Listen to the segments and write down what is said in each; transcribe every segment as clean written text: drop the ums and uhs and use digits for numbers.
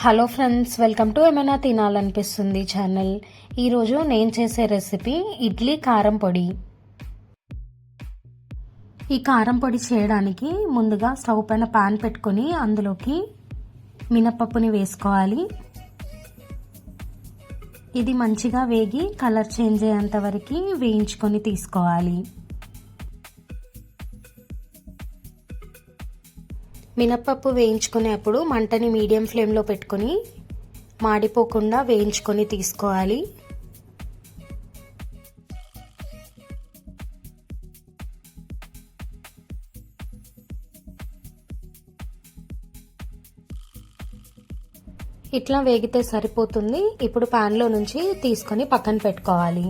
Hello friends, welcome to ఏమైనా తినాలనిపిస్తుంది channel. ఈరోజు నేను చేసే రెసిపీ ఇడ్లీ కారం పొడి. ఈ కారం పొడి చేయడానికి ముందుగా స్టవ్ పైన పాన్ పెట్టుకొని అందులోకి మినపప్పుని వేసుకోవాలి. ఇది మంచిగా వేగి కలర్ చేంజ్ అయ్యేంత వరకు వేయించుకొని తీసుకోవాలి. మినప్పప్పు వేయించుకునేప్పుడు మంటని మీడియం ఫ్లేమ్లో పెట్టుకొని మాడిపోకుండా వేయించుకొని తీసుకోవాలి. ఇట్లా వేగితే సరిపోతుంది. ఇప్పుడు ప్యాన్లో నుంచి తీసుకొని పక్కన పెట్టుకోవాలి.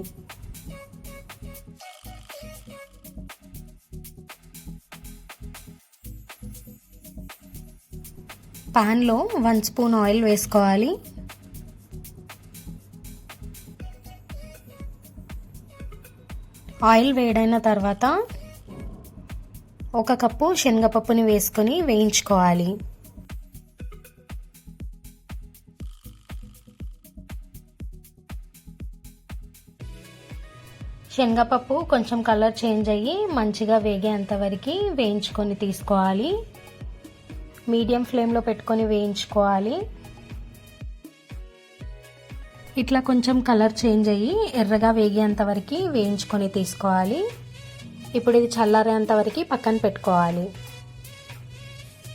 పాన్లో 1 స్పూన్ ఆయిల్ వేసుకోవాలి. ఆయిల్ వేడైన తర్వాత 1 కప్పు శనగపప్పుని వేసుకొని వేయించుకోవాలి. శనగపప్పు కొంచెం కలర్ చేంజ్ అయ్యి మంచిగా వేగేంత వరకు వేయించుకొని తీసుకోవాలి. మీడియం ఫ్లేమ్లో పెట్టుకొని వేయించుకోవాలి. ఇట్లా కొంచెం కలర్ చేంజ్ అయ్యి ఎర్రగా వేగేంత వరకు వేయించుకొని తీసుకోవాలి. ఇప్పుడు ఇది చల్లారేంత వరకు పక్కన పెట్టుకోవాలి.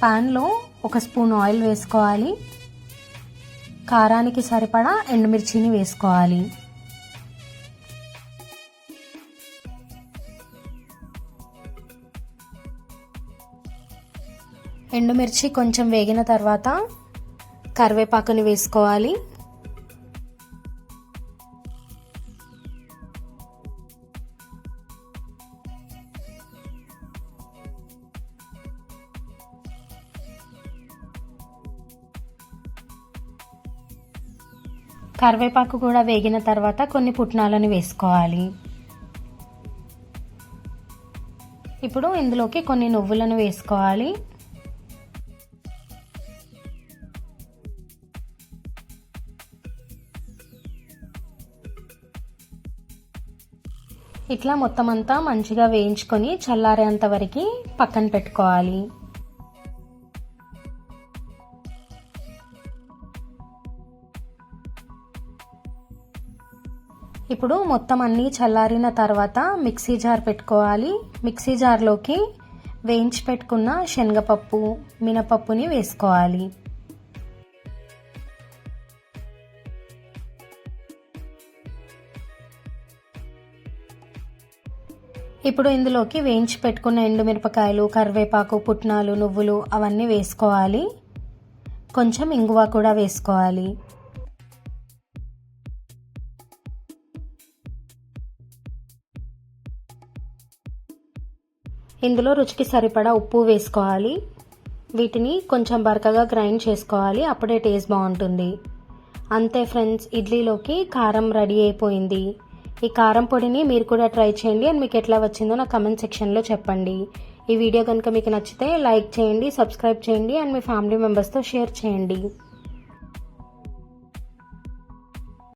పాన్లో 1 స్పూన్ ఆయిల్ వేసుకోవాలి. కారానికి సరిపడా ఎండుమిర్చిని వేసుకోవాలి. ఎండుమిర్చి కొంచెం వేగిన తర్వాత కరివేపాకుని వేసుకోవాలి. కరివేపాకు కూడా వేగిన తర్వాత కొన్ని పుట్నాలను వేసుకోవాలి. ఇప్పుడు ఇందులోకి కొన్ని నువ్వులను వేసుకోవాలి. ఇట్లా మొత్తం అంతా మంచిగా వేయించుకొని చల్లారేంత వరకు పక్కన పెట్టుకోవాలి. ఇప్పుడు మొత్తం అన్నీ చల్లారిన తర్వాత మిక్సీ జార్ పెట్టుకోవాలి. మిక్సీ జార్లోకి వేయించి పెట్టుకున్న శనగపప్పు, మినపప్పుని వేసుకోవాలి. ఇప్పుడు ఇందులోకి వేయించి పెట్టుకున్న ఎండుమిరపకాయలు, కరివేపాకు, పుట్నాలు, నువ్వులు అవన్నీ వేసుకోవాలి. కొంచెం ఇంగువ కూడా వేసుకోవాలి. ఇందులో రుచికి సరిపడా ఉప్పు వేసుకోవాలి. వీటిని కొంచెం బరకగా గ్రైండ్ చేసుకోవాలి. అప్పుడే టేస్ట్ బాగుంటుంది. అంతే ఫ్రెండ్స్, ఇడ్లీలోకి కారం రెడీ అయిపోయింది. ఈ కారం పొడిని మీరు కూడా ట్రై చేయండి అండ్ మీకు ఎట్లా వచ్చిందో నా కమెంట్ సెక్షన్లో చెప్పండి. ఈ వీడియో కనుక మీకు నచ్చితే లైక్ చేయండి, సబ్స్క్రైబ్ చేయండి అండ్ మీ ఫ్యామిలీ మెంబర్స్తో షేర్ చేయండి.